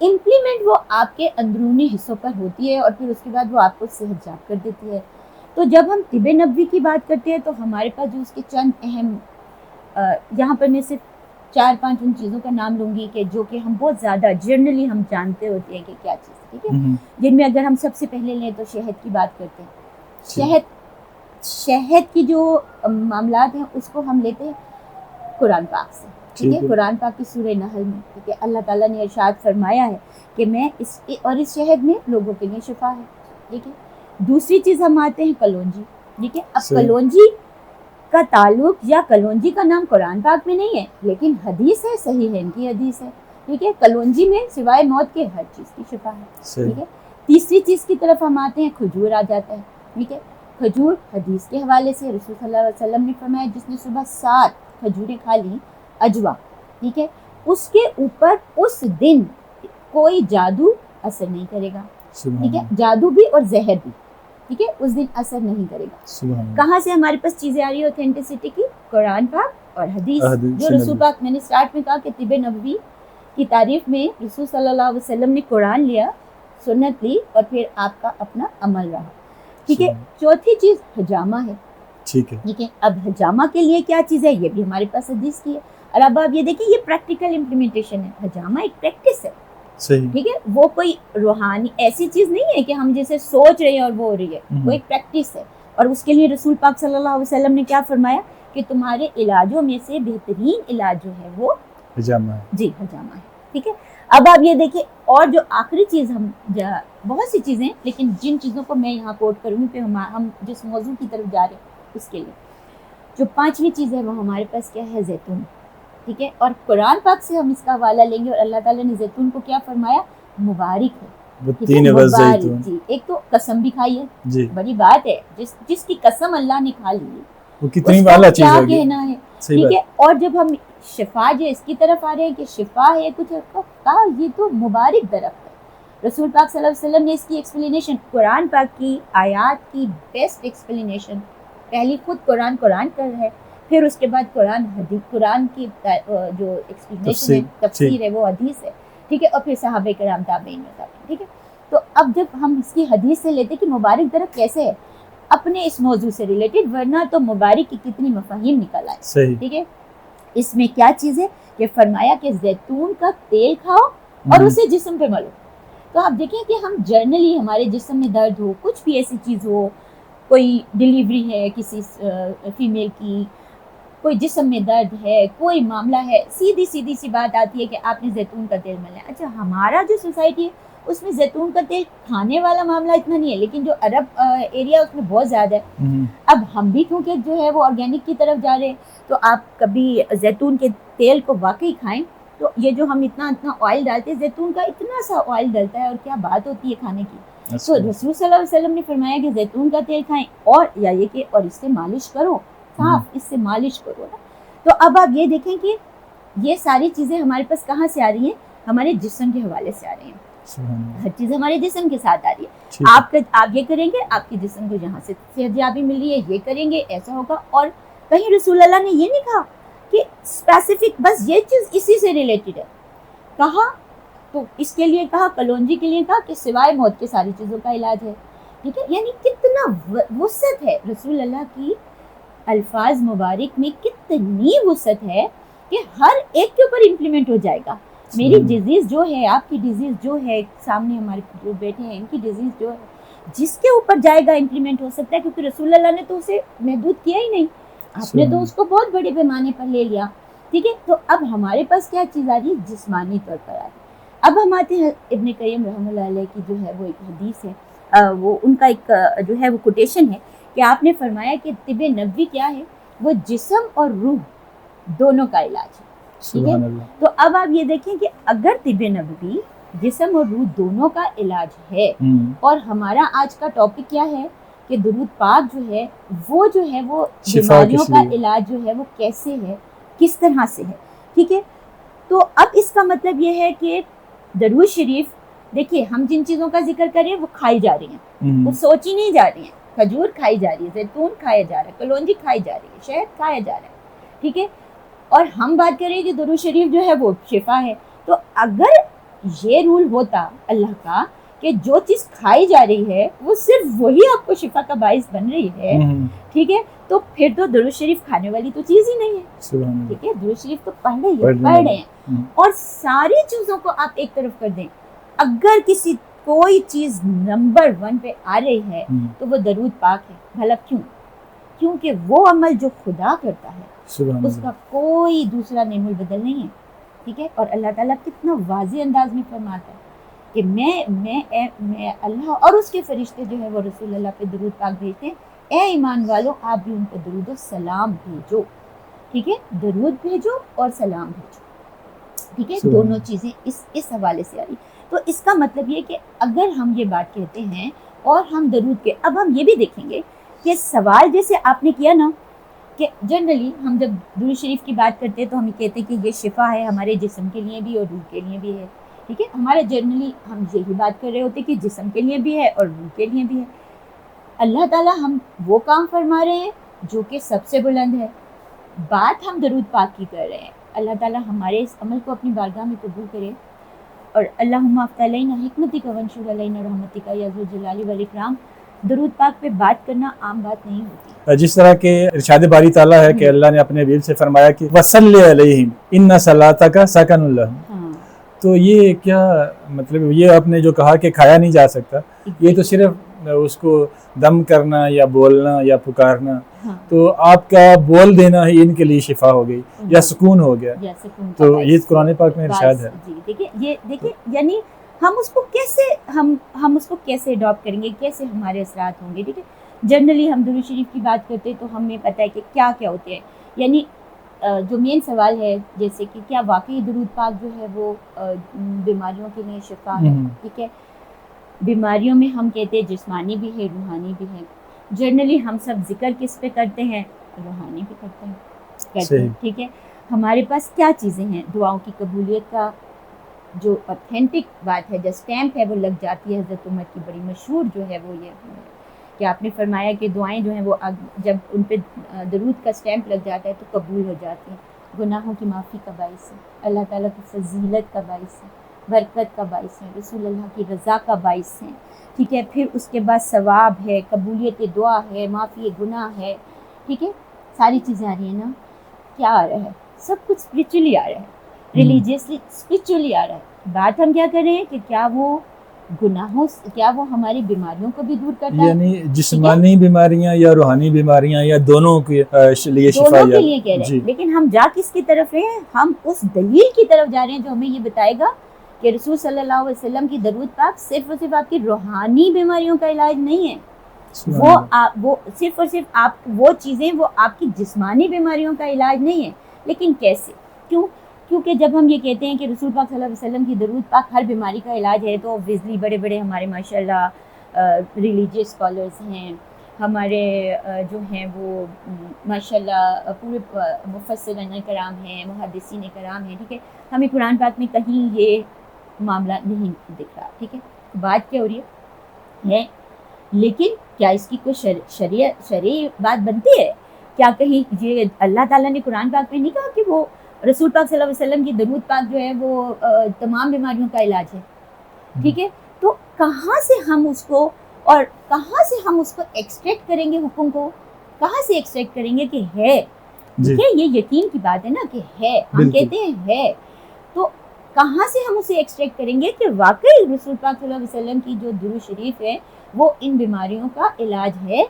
Implement وہ آپ کے اندرونی حصوں پر ہوتی ہے اور پھر اس کے بعد وہ آپ کو صحت یاب کر دیتی ہے. تو جب ہم طب نبوی کی بات کرتے ہیں تو ہمارے پاس جو اس کے چند اہم یہاں پر میں صرف 4-5 ان چیزوں کا نام لوں گی کہ جو کہ ہم بہت زیادہ جنرلی ہم جانتے ہوتے ہیں کہ کیا چیز ہے, ٹھیک ہے, جن میں اگر ہم سب سے پہلے لیں تو شہد کی بات کرتے ہیں. شہد کی جو معاملات ہیں اس کو ہم لیتے ہیں قرآن پاک سے, ٹھیک ہے. قرآن پاک کی سورہ نحل میں, ٹھیک ہے, اللہ تعالیٰ نے ارشاد فرمایا ہے کہ میں اس شہد میں لوگوں کے لیے شفا ہے, ٹھیک ہے. دوسری چیز ہم آتے ہیں کلونجی, ٹھیک ہے. اب کلونجی کا تعلق یا کلونجی کا نام قرآن پاک میں نہیں ہے لیکن حدیث ہے, صحیح ہے ان کی حدیث ہے, ٹھیک ہے. کلونجی میں سوائے موت کے ہر چیز کی شفا ہے, ٹھیک ہے. تیسری چیز کی طرف ہم آتے ہیں, کھجور آ جاتا ہے, ٹھیک ہے. کھجور حدیث کے حوالے سے رسول صلی اللہ علیہ وسلم نے فرمایا جس نے صبح 7 کھجوریں کھا لی اجوا, ٹھیک ہے, اس کے اوپر اس دن کوئی جادو اثر نہیں کرے گا, ٹھیک ہے. جادو بھی اور زہر بھی, ٹھیک ہے, اس دن اثر نہیں کرے گا. کہاں سے ہمارے پاس چیزیں آ رہی ہے اوتھینٹسٹی کی؟ قرآن پاک اور حدیث. جو رسول پاک, میں نے اسٹارٹ میں کہا کہ طب نبوی کی تعریف میں رسول صلی اللہ علیہ وسلم نے قرآن لیا, سنت لی اور پھر آپ کا اپنا عمل رہا, ٹھیک ہے. چوتھی چیز حجامہ ہے, ٹھیک ہے, ٹھیک ہے. اب حجامہ کے لیے کیا چیز ہے, یہ بھی ہمارے پاس حدیث کی ہے. اور اب آپ یہ دیکھیں یہ پریکٹیکل امپلیمنٹیشن ہے. حجامہ ایک پریکٹس ہے, ٹھیک ہے. وہ کوئی روحانی ایسی چیز نہیں ہے کہ ہم جیسے سوچ رہے ہیں اور وہ ہو رہی ہے, وہ ایک پریکٹس ہے. اور اس کے لیے رسول پاک صلی اللہ علیہ وسلم نے کیا فرمایا کہ تمہارے علاجوں میں سے بہترین علاج جو ہے وہ حجامہ ہے, جی حجامہ ہے, ٹھیک ہے. اب آپ یہ دیکھیں, اور جو آخری چیز ہم بہت سی چیزیں لیکن جن چیزوں کو میں یہاں کوٹ کروں گی پھر ہم جس موضوع کی طرف جا رہے ہیں اس کے لیے جو 5ویں چیز ہے وہ ہمارے پاس کیا ہے, زیتون, ٹھیک ہے. اور قرآن پاک سے ہم اس کا حوالہ لیں گے اور اللہ تعالیٰ نے زیتون کو کیا فرمایا, مبارک ہے, مبارک. جی, ایک تو قسم بھی کھائی ہے, بڑی بات ہے, جس کی قسم اللہ نے کھا لی وہ کتنی والا چیز ہے, کیا کہنا ہے, ٹھیک ہے. اور جب ہم شفا جو اس کی طرف آ رہے ہیں کہ شفا ہے کچھ کہا, یہ تو مبارک درخت ہے. رسول پاک صلی اللہ علیہ وسلم نے اس کی ایکسپلینیشن, قرآن پاک کی آیات کی بیسٹ ایکسپلینیشن پہلی خود قرآن کر ہے, پھر اس کے بعد قرآن کی جو ایکسپلینیشن ہے, تفسیر ہے, وہ حدیث ہے, ٹھیک ہے. اور پھر صحابہ کرام تابعین, ٹھیک ہے. تو اب جب ہم اس کی حدیث سے لیتے کہ مبارک درخت کیسے ہے, اپنے اس موضوع سے ریلیٹڈ, ورنہ تو مبارک کی کتنی مفاہیم نکل آئے, ٹھیک ہے. اس میں کیا چیز ہے کہ فرمایا کہ زیتون کا تیل کھاؤ اور اسے جسم پہ ملو. تو آپ دیکھیں کہ ہم جرنلی ہمارے جسم میں درد ہو, کچھ بھی ایسی چیز ہو, کوئی ڈیلیوری ہے کسی فیمیل کی, کوئی جسم میں درد ہے, کوئی معاملہ ہے, سیدھی سی بات آتی ہے کہ آپ نے زیتون کا تیل ملا. اچھا, ہمارا جو سوسائٹی ہے اس میں زیتون کا تیل کھانے والا معاملہ اتنا نہیں ہے, لیکن جو عرب ایریا اس میں بہت زیادہ ہے. اب ہم بھی کیونکہ جو ہے وہ آرگینک کی طرف جا رہے ہیں, تو آپ کبھی زیتون کے تیل کو واقعی کھائیں تو یہ جو ہم اتنا آئل ڈالتے ہیں, زیتون کا اتنا سا آئل ڈلتا ہے اور کیا بات ہوتی ہے کھانے کی. تو رسول صلی اللہ علیہ وسلم نے فرمایا کہ زیتون کا تیل کھائیں, اور یا یہ کہ اور اس سے مالش کرو, صاف اس سے مالش کرو نا. تو اب آپ یہ دیکھیں کہ یہ ساری چیزیں ہمارے پاس کہاں سے آ رہی ہیں, ہمارے جسم کے حوالے سے آ رہی ہیں. ہر چیز ہمارے جسم کے ساتھ آ رہی ہے. آپ یہ کریں گے, آپ کے جسم کو جہاں سے صحت یابی مل رہی ہے, یہ کریں گے ایسا ہوگا. اور کہیں رسول اللہ نے یہ نہیں کہا کہ اسپیسیفک بس یہ چیز اسی سے ریلیٹڈ ہے, کہا تو اس کے لیے کہا, کلونجی کے لیے کہا کہ سوائے موت کے ساری چیزوں کا علاج ہے, ٹھیک ہے. یعنی کتنا وسعت ہے رسول اللہ کی الفاظ مبارک میں, کتنی وسعت ہے کہ ہر ایک کے اوپر امپلیمنٹ ہو جائے گا. میری ڈیزیز جو ہے, آپ کی ڈیزیز جو ہے, سامنے ہمارے جو بیٹھے ہیں ان کی ڈیزیز جو ہے, جس کے اوپر جائے گا امپلیمنٹ ہو سکتا ہے, کیونکہ رسول اللہ نے تو اسے محدود کیا ہی نہیں, آپ نے تو اس کو بہت بڑے پیمانے پر لے لیا, ٹھیک ہے. تو اب ہمارے پاس کیا چیز آ رہی ہے, جسمانی طور پر آ رہی ہے. اب ہم آتے ہیں ابن قیم رحمۃ اللہ علیہ کی جو ہے وہ ایک حدیث ہے, وہ ان کا ایک جو ہے وہ کوٹیشن ہے کہ آپ نے فرمایا کہ طب نبوی کیا ہے, وہ جسم اور روح دونوں کا علاج ہے, ٹھیک ہے. تو اب آپ یہ دیکھیں کہ اگر طب نبوی جسم اور روح دونوں کا علاج ہے, اور ہمارا آج کا ٹاپک کیا ہے کہ درود پاک جو ہے وہ بیماریوں کا علاج جو ہے وہ کیسے ہے, کس طرح سے ہے, ٹھیک ہے. تو اب اس کا مطلب یہ ہے کہ درود شریف, دیکھیے ہم جن چیزوں کا ذکر کریں وہ کھائی جا رہی ہیں, وہ سوچی نہیں جا رہی ہیں. کھجور کھائی جا رہی ہے, زیتون کھایا جا رہا ہے, کلونجی کھائی جا رہی ہے, شہد کھایا جا رہا ہے, ٹھیک ہے. اور ہم بات کریں کہ درود شریف جو ہے وہ شفا ہے. تو اگر یہ رول ہوتا اللہ کا کہ جو چیز کھائی جا رہی ہے وہ صرف وہی آپ کو شفا کا باعث بن رہی ہے، ٹھیک ہے، تو پھر تو درود شریف کھانے والی تو چیز ہی نہیں ہے، ٹھیک ہے، درود شریف تو پڑھ رہے ہیں اور ساری چیزوں کو آپ ایک طرف کر دیں. اگر کسی کوئی چیز نمبر 1 پہ آ رہی ہے تو وہ درود پاک ہے. بھلا کیوں؟ کیونکہ وہ عمل جو خدا کرتا ہے اس کا کوئی دوسرا نعم البدل نہیں ہے، ٹھیک ہے. اور اللہ تعالیٰ کتنا واضح انداز میں فرماتا ہے کہ میں اللہ اور اس کے فرشتے جو ہے وہ رسول اللہ پہ درود پاک بھیجتے ہیں. اے ایمان والو آپ بھی ان پہ درود و سلام بھیجو، ٹھیک ہے، درود بھیجو اور سلام بھیجو، ٹھیک ہے. دونوں چیزیں اس حوالے سے آ رہی. تو اس کا مطلب یہ کہ اگر ہم یہ بات کہتے ہیں اور ہم درود کے، اب ہم یہ بھی دیکھیں گے کہ سوال جیسے آپ نے کیا نا کہ جنرلی ہم جب درود شریف کی بات کرتے ہیں تو ہم یہ کہتے ہیں کہ یہ شفا ہے ہمارے جسم کے لیے بھی اور روح کے لیے بھی ہے، ٹھیک ہے. ہمارا جنرلی ہم یہی بات کر رہے ہوتے کہ جسم کے لیے بھی ہے اور روح کے لیے بھی ہے. اللہ تعالیٰ ہم وہ کام فرما رہے ہیں جو کہ سب سے بلند ہے. بات ہم درود پاک کی کر رہے ہیں. اللہ تعالیٰ ہمارے اس عمل کو اپنی بارگاہ میں قبول کرے. اور اللہم افتح علینا حکمتک وانشر علینا رحمتک یا ذو الجلال والاکرام. درود پاک پہ بات کرنا عام بات نہیں ہوتی. جس طرح کہ ارشاد باری تعالیٰ ہے کہ اللہ نے اپنے حبیب سے فرمایا کہ وصلی علیہم ان صلاتک سکن لہم. تو یہ کیا مطلب، یہ آپ نے جو کہا کہ کھایا نہیں جا سکتا، یہ تو صرف اس کو دم کرنا یا بولنا یا پکارنا، تو آپ کا بول دینا ہی ان کے لیے شفا ہو گئی یا سکون ہو گیا. تو یہ قرآن پاک میں ارشاد ہے. جی دیکھیے یعنی ہم اس کو کیسے اڈاپٹ کریں گے، کیسے ہمارے اثرات ہوں گے، ٹھیک ہے. جنرلی ہم درود شریف کی بات کرتے تو ہمیں پتہ ہے کہ کیا کیا ہوتے ہیں. یعنی جو مین سوال ہے جیسے کہ کیا واقعی درود پاک جو ہے وہ بیماریوں کے لیے شفا ہے، ٹھیک ہے. بیماریوں میں ہم کہتے ہیں جسمانی بھی ہے روحانی بھی ہے. جنرلی ہم سب ذکر کس پہ کرتے ہیں؟ روحانی بھی کرتے ہیں، ٹھیک ہے. ہمارے پاس کیا چیزیں ہیں؟ دعاؤں کی قبولیت کا جو اوتھینٹک بات ہے، جو اسٹیمپ ہے وہ لگ جاتی ہے. حضرت عمر کی بڑی مشہور جو ہے وہ یہ کہ آپ نے فرمایا کہ دعائیں جو ہیں وہ جب ان پہ درود کا اسٹیمپ لگ جاتا ہے تو قبول ہو جاتی ہیں. گناہوں کی معافی کا باعث ہے، اللہ تعالیٰ کی فضیلت کا باعث ہے، برکت کا باعث ہے، رسول اللہ کی رضا کا باعث ہے، ٹھیک ہے. پھر اس کے بعد ثواب ہے، قبولیت دعا ہے، معافی گناہ ہے، ٹھیک ہے. ساری چیزیں آ رہی ہیں نا. کیا آ رہا ہے؟ سب کچھ اسپرچولی آ رہا ہے، ریلیجیسلی اسپرچولی آ رہا ہے. بات ہم کیا کر رہے ہیں کہ کیا وہ گناہوں، کیا وہ ہماری بیماریوں کو بھی دور کرتا ہے؟ یعنی جسمانی بیماریاں یا روحانی بیماریاں یا دونوں کے لیے شفا، دونوں کے لیے کہہ رہے ہیں. لیکن ہم جا کس کی طرف رہے ہیں؟ ہم اس دلیل کی طرف جا رہے ہیں جو ہمیں یہ بتائے گا کہ رسول صلی اللہ علیہ وسلم کی درود پاک صرف اور صرف آپ کی روحانی بیماریوں کا علاج نہیں ہے. وہ صرف اور صرف آپ وہ چیزیں وہ آپ کی جسمانی بیماریوں کا علاج نہیں ہے. لیکن کیسے؟ کیونکہ جب ہم یہ کہتے ہیں کہ رسول پاک صلی اللہ علیہ وسلم کی درود پاک ہر بیماری کا علاج ہے تو اوبویسلی بڑے بڑے ہمارے ماشاءاللہ ریلیجیس اسکالرز ہیں، ہمارے جو ہیں وہ ماشاءاللہ پورے مفسرین کرام ہیں، محدثین کرام ہیں، ٹھیک ہے. ہمیں قرآن پاک میں کہیں یہ معاملہ نہیں دکھ رہا، ٹھیک ہے. بات کیا ہو رہی ہے لیکن کیا اس کی کوئی شرعی بات بنتی ہے؟ کیا کہیں یہ اللہ تعالیٰ نے قرآن پاک میں نہیں کہا کہ وہ رسول پاک صلی اللہ علیہ وسلم کی درود پاک جو ہے وہ تمام بیماریوں کا علاج ہے، ٹھیک ہے. تو کہاں سے ہم اس کو ایکسٹریکٹ کریں گے؟ حکم کو کہاں سے ایکسٹریکٹ کریں گے کہ ہے؟ ٹھیک ہے، یہ یقین کی بات ہے نا کہ ہے، ہم کہتے ہیں ہے، تو کہاں سے ہم اسے ایکسٹریکٹ کریں گے کہ واقعی رسول پاک صلی اللہ علیہ وسلم کی جو درود شریف ہے وہ ان بیماریوں کا علاج ہے،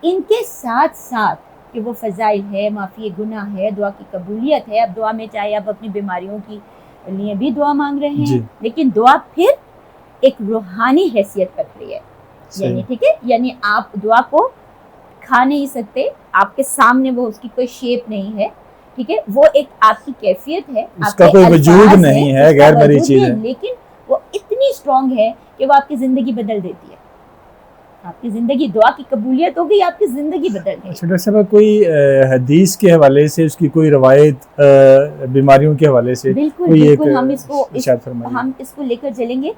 ان کے ساتھ ساتھ کہ وہ فضائل ہے، معافی گناہ ہے، دعا کی قبولیت ہے. اب دعا میں چاہے آپ اپنی بیماریوں کی لیے بھی دعا مانگ رہے ہیں لیکن دعا پھر ایک روحانی حیثیت رکھ رہی ہے. یعنی ٹھیک ہے، یعنی آپ دعا کو کھا نہیں سکتے، آپ کے سامنے وہ اس کی کوئی شیپ نہیں ہے، ٹھیک ہے. وہ ایک آپ کی کیفیت ہے، اس کا کوئی وجود نہیں ہے، غیر مری چیز ہے، لیکن وہ اتنی اسٹرانگ ہے کہ وہ آپ کی زندگی بدل دیتی ہے. آپ کی زندگی، دعا کی قبولیت ہو گئی، آپ کی زندگی بدل گئی. ڈاکٹر صاحب کوئی حدیث کے حوالے سے اس کی کوئی روایت بیماریوں کے حوالے سے؟ بالکل ہم اس کو لے کر چلیں گے.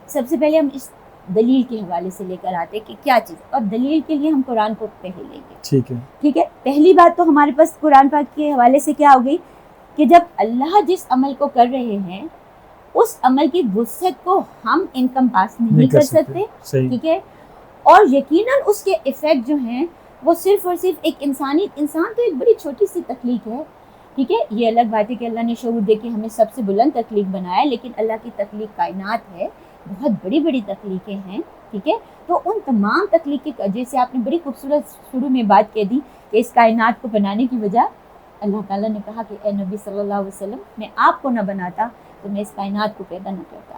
سب سے پہلے ہم اس دلیل کے حوالے سے لے کر آتے کہ کیا چیز، اور دلیل کے لیے ہم قرآن کو پہلے لیں گے. ٹھیک ہے. پہلی بات تو ہمارے پاس قرآن پاک کے حوالے سے کیا ہو گئی کہ جب اللہ جس عمل کو کر رہے ہیں اس عمل کی وسعت کو ہم انکم پاس نہیں کر سکتے, ٹھیک ہے. اور یقیناً اس کے ایفیکٹ جو ہیں وہ صرف اور صرف ایک انسان تو ایک بڑی چھوٹی سی تخلیق ہے, ٹھیک ہے. یہ الگ بات ہے کہ اللہ نے شعور دے کے ہمیں سب سے بلند تخلیق بنایا ہے, لیکن اللہ کی تخلیق کائنات ہے, بہت بڑی بڑی تخلیقیں ہیں, ٹھیک ہے. تو ان تمام تخلیق کے, جیسے آپ نے بڑی خوبصورت شروع میں بات کہہ دی کہ اس کائنات کو بنانے کی وجہ اللہ تعالیٰ نے کہا کہ اے نبی صلی اللہ علیہ وسلم, میں آپ کو نہ بناتا تو میں اس کائنات کو پیدا نہ کرتا,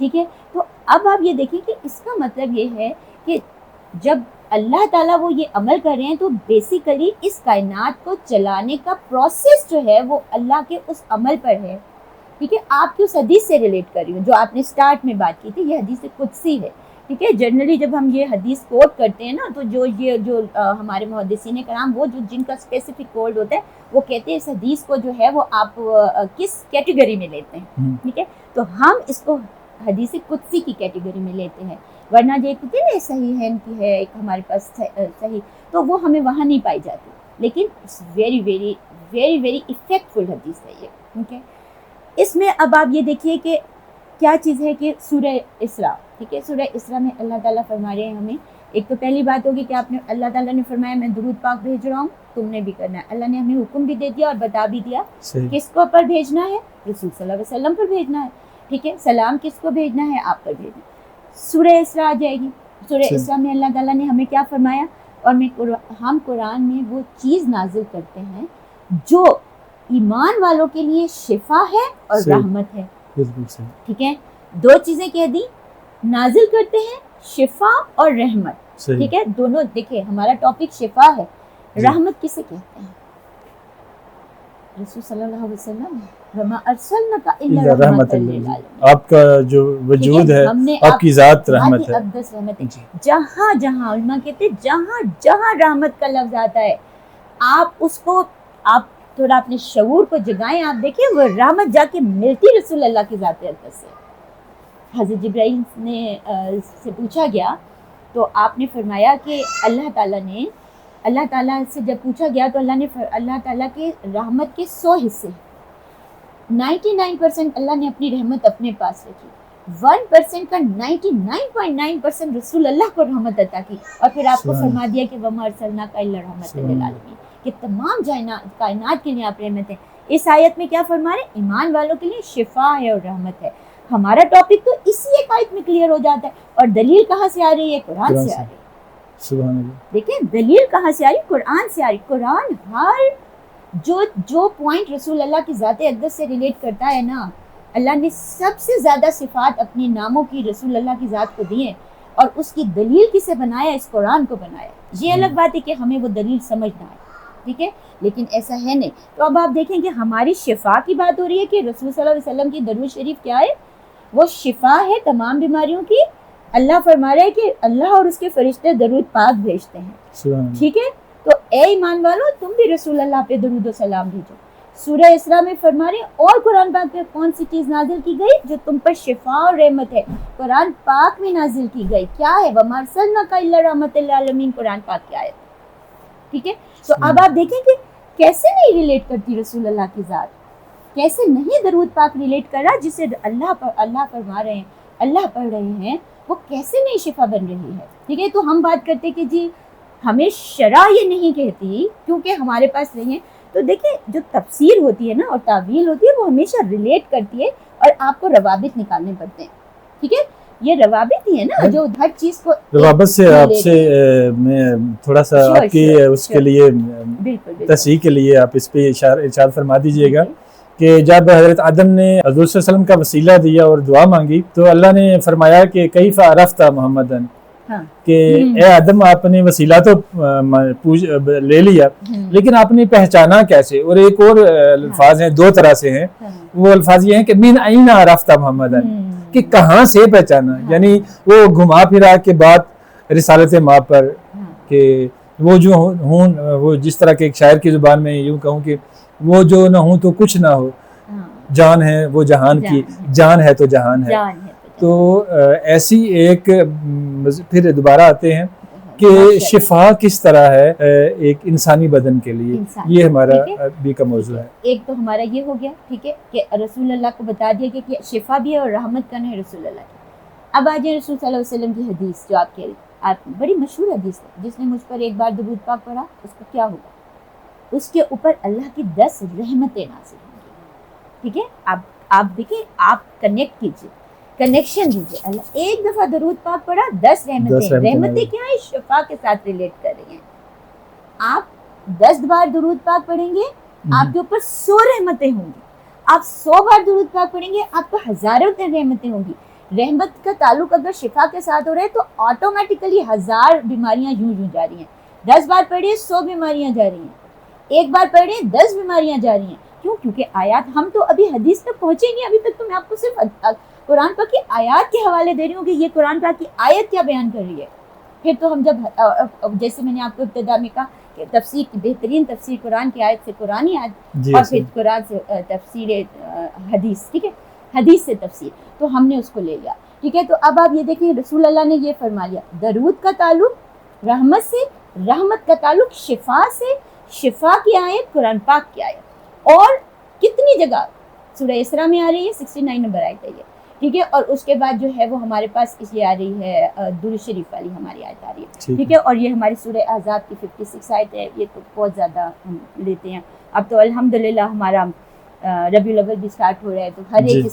ٹھیک ہے. تو اب آپ یہ دیکھیں کہ اس کا مطلب یہ ہے کہ جب اللہ تعالیٰ وہ یہ عمل کر رہے ہیں تو بیسیکلی اس کائنات کو چلانے کا پروسیس جو ہے وہ اللہ کے اس عمل پر ہے, ٹھیک ہے. آپ کی اس حدیث سے ریلیٹ کر رہی ہوں جو آپ نے سٹارٹ میں بات کی تھی, یہ حدیث قدسی ہے, ٹھیک ہے. جنرلی جب ہم یہ حدیث کوٹ کرتے ہیں نا تو جو ہمارے محدثین کرام وہ جن کا اسپیسیفک کوڈ ہوتا ہے وہ کہتے ہیں اس حدیث کو جو ہے وہ آپ کس کیٹیگری میں لیتے ہیں, ٹھیک ہے. تو ہم اس کو حدیث قدسی کی کیٹیگری میں لیتے ہیں, ورنہ جو ایک ہوتی ہے نا صحیح ہے ان کی ہے ایک ہمارے پاس صحیح, تو وہ ہمیں وہاں نہیں پائی جاتی, لیکن ویری ویری ویری ویری افیکٹفل حدیث ہے یہ, ٹھیک ہے. اس میں اب آپ یہ دیکھیے کہ کیا چیز ہے کہ سورہ اسراء, ٹھیک ہے. سورہ اسراء میں اللہ تعالیٰ فرما رہے ہیں ہمیں, ایک تو پہلی بات ہوگی کہ اللہ تعالیٰ نے فرمایا میں درود پاک بھیج رہا ہوں, تم نے بھی کرنا ہے. اللہ نے ہمیں حکم بھی دے دیا اور بتا بھی دیا کس کو پر بھیجنا ہے, رسول صلی اللہ علیہ وسلم پر بھیجنا ہے, ٹھیک ہے. سلام کس کو بھیجنا ہے, آپ پر بھیجنا ہے. سورہ اسراء آ جائے گی, سورہ اسراء میں اللہ تعالیٰ نے ہمیں کیا فرمایا, اور ہم قرآن میں وہ چیز نازل کرتے ہیں جو ایمان والوں کے لیے شفا ہے اور رحمت ہے, ٹھیک ہے. دو چیزیں کہہ دی, نازل کرتے ہیں شفا اور رحمت, ٹھیک ہے. دونوں دیکھیں, ہمارا ٹاپک شفا ہے, رحمت کسے کہتے ہیں, رسول صلی اللہ علیہ وسلم, وما ارسلناک الا رحمۃ للعالمین, آپ کا جو وجود ہے آپ کی ذات رحمت ہے, اقدس رحمت ہے. جہاں جہاں علماء کہتے ہیں جہاں جہاں رحمت کا لفظ آتا ہے آپ اس کو آپ تھوڑا اپنے شعور کو جگائیں, آپ دیکھیں وہ رحمت جا کے ملتی رسول اللہ کی ذات اقدس سے. حضرت جبرائیل نے سے پوچھا گیا تو آپ نے فرمایا کہ اللہ تعالیٰ سے جب پوچھا گیا تو اللہ تعالیٰ کے رحمت کے 100 حصے 99% اللہ نے اپنی رحمت اپنے پاس رکھی, 1% کا 99.9% رسول اللہ کو رحمت عطا کی, اور پھر آپ کو فرما دیا کہ وما ارسلناک الا رحمۃ للعالمین, کہ تمام کائنات کے لیے آپ رحمت ہیں. اس آیت میں کیا فرما رہے ہیں, ایمان والوں کے لیے شفا ہے اور رحمت ہے. ہمارا ٹاپک تو اسی ایک آیت میں کلیئر ہو جاتا ہے, اور دلیل کہاں سے آ رہی ہے, قرآن سے آ رہی ہے. سبحان اللہ. دیکھیں دلیل کہاں سے آ رہی, قرآن سے آ رہی. قرآن ہر جو پوائنٹ رسول اللہ کی ذات اقدس سے ریلیٹ کرتا ہے نا, اللہ نے سب سے زیادہ صفات اپنے ناموں کی رسول اللہ کی ذات کو دی ہیں, اور اس کی دلیل کسے بنایا, اس قرآن کو بنایا. یہ الگ بات ہے کہ ہمیں وہ دلیل سمجھنا ہے, ٹھیک ہے, لیکن ایسا ہے نہیں. تو اب آپ دیکھیں کہ ہماری شفا کی بات ہو رہی ہے کہ رسول صلی اللہ علیہ وسلم کی درود شریف کیا ہے, وہ شفا ہے تمام بیماریوں کی. اللہ فرما رہا ہے کہ اللہ اور اس کے فرشتے درود پاک بھیجتے ہیں, ٹھیک ہے. تو اے ایمان والو تم بھی رسول اللہ پہ درود و سلام بھیجو. سورہ اسراء میں فرما رہے ہیں, اور قرآن پاک میں کون سی چیز نازل کی گئی جو تم پر شفا اور رحمت ہے, قرآن پاک میں نازل کی گئی. کیا ہے, وما ارسلناک الا رحمۃ للعالمین, قرآن پاک کی آیت, ٹھیک ہے. تو اب آپ دیکھیں کہ کیسے نہیں ریلیٹ کرتی رسول اللہ کی ذات, کیسے نہیں درود پاک ریلیٹ کر رہا جسے اللہ فرما رہے ہیں, اللہ پڑھ رہے ہیں, وہ کیسے نہیں شفا بن رہی ہے, ٹھیک ہے. تو ہم بات کرتے کہ جی ہمیں شرع یہ نہیں کہتی کیونکہ ہمارے پاس نہیں ہے. تو دیکھیں جو تفسیر ہوتی ہے نا اور تعویل ہوتی ہے وہ ہمیشہ ریلیٹ کرتی ہے, اور آپ کو روابط نکالنے پڑتے ہیں, ٹھیک ہے. یہ روابط ہی ہے نا جو ہر چیز کو روابط سے آپ سے میں تھوڑا سا آپ کی اس کے لیے تصحیح کے لیے آپ اس پہ ارشاد فرما دیجئے گا کہ جب حضرت آدم نے حضور صلی اللہ علیہ وسلم کا وسیلہ دیا اور دعا مانگی تو اللہ نے فرمایا کہ کیف عرفت محمدن, کہ اے آدم آپ نے وسیلہ تو لے لیا لیکن آپ نے پہچانا کیسے. اور ایک اور الفاظ ہیں, دو طرح سے ہیں, وہ الفاظ یہ ہیں کہ من این عرفت محمدن, کہ کہاں سے پہچانا, یعنی وہ گھما پھرا کے بات رسالت ماں پر, کہ وہ جو ہوں وہ جس طرح کے ایک شاعر کی زبان میں یوں کہوں کہ وہ جو نہ ہوں تو کچھ نہ ہو, جان ہے وہ جہان کی, جان ہے تو جہان ہے. تو ایسی ایک پھر دوبارہ آتے ہیں کہ شفا کس طرح ہے ایک انسانی بدن کے لیے، یہ ہمارا بھی کا موضوع ہے۔ ایک تو ہمارا یہ ہو گیا، ٹھیک ہے، کہ رسول اللہ کو بتا دیا گیا کہ شفا بھی ہے اور رحمت کا ہے رسول اللہ کی۔ اب آ جائے رسول صلی اللہ علیہ وسلم کی حدیث جو آپ بڑی مشہور حدیث ہے، جس نے مجھ پر ایک بار درود پاک پڑھا اس کو کیا ہوگا، اس کے اوپر اللہ کی 10 رحمتیں نازل ہوں گی، ٹھیک ہے۔ آپ دیکھیں، آپ کنیکٹ کیجیے، کنیکشن دیجیے، اللہ ایک دفعہ درود پاک پڑھا 10 رحمتیں، رحمتیں کیا ہیں؟ شفا کے ساتھ ریلیٹ کر رہی ہیں۔ آپ 10 بار درود پاک پڑھیں گے آپ کے اوپر 100 رحمتیں ہوں گی، آپ 100 بار درود پاک پڑھیں گے آپ کو ہزاروں رحمتیں ہوں گی۔ رحمت کا تعلق اگر شفا کے ساتھ ہو رہا ہے تو آٹومیٹیکلی 1000 بیماریاں یوں جا رہی ہیں۔ 10 بار پڑھیے 100 بیماریاں جا رہی ہیں، ایک بار پڑھیے 10 بیماریاں جا رہی ہیں۔ کیوں؟ کیونکہ آیات، ہم تو ابھی حدیث تک پہنچے نہیں، ابھی تک تو میں آپ کو صرف قرآن پاک کی آیات کے حوالے دے رہی ہوں کہ یہ قرآن پاک کی آیت کیا بیان کر رہی ہے۔ پھر تو ہم جب جیسے میں نے آپ کو ابتدا میں کہا کہ تفسیر کی بہترین تفسیر قرآن کی آیت سے قرآنی آیت، اور پھر قرآن سے تفسیر حدیث، ٹھیک ہے، حدیث سے تفسیر، تو ہم نے اس کو لے لیا، ٹھیک ہے۔ تو اب آپ یہ دیکھیں رسول اللہ نے یہ فرما لیا، درود کا تعلق رحمت سے، رحمت کا تعلق شفا سے، شفا کی آیت قرآن پاک کی آیت، اور کتنی جگہ سورہ اسراء میں آ رہی ہے، 69 نمبر آیت ہے یہ، ٹھیک ہے۔ اور اس کے بعد جو ہے وہ ہمارے پاس اس لیے آ رہی ہے درود شریف والی ہماری آیت آ رہی ہے، ٹھیک ہے۔ اور یہ ہماری سورہ احزاب کی 56 آیت ہے، یہ تو بہت زیادہ ہم لیتے ہیں۔ اب تو الحمدللہ ہمارا ربیع الاول بھی سٹارٹ ہو رہا ہے، تو ہر ایک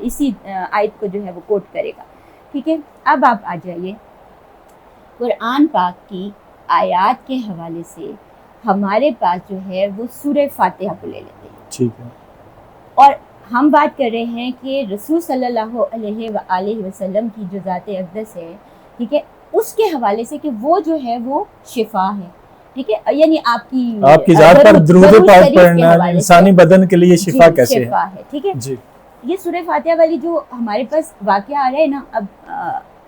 اسی آیت کو جو ہے وہ کوٹ کرے گا، ٹھیک ہے۔ اب آپ آ جائیے قرآن پاک کی آیات کے حوالے سے ہمارے پاس جو ہے وہ سورہ فاتحہ کو لے لیتے ہیں، ٹھیک ہے۔ اور ہم بات کر رہے ہیں کہ رسول صلی اللہ علیہ وآلہ وسلم کی جو ذات اقدس ہے، ٹھیک ہے، اس کے حوالے سے کہ وہ جو ہے وہ شفا ہے، ٹھیک ہے، یعنی آپ کی ذات پر درود پاک پڑھنا انسانی بدن کے لیے شفا کیسے ہے، ٹھیک ہے۔ جی، یہ سورہ فاتحہ والی جو ہمارے پاس واقعہ آ رہا ہے نا، اب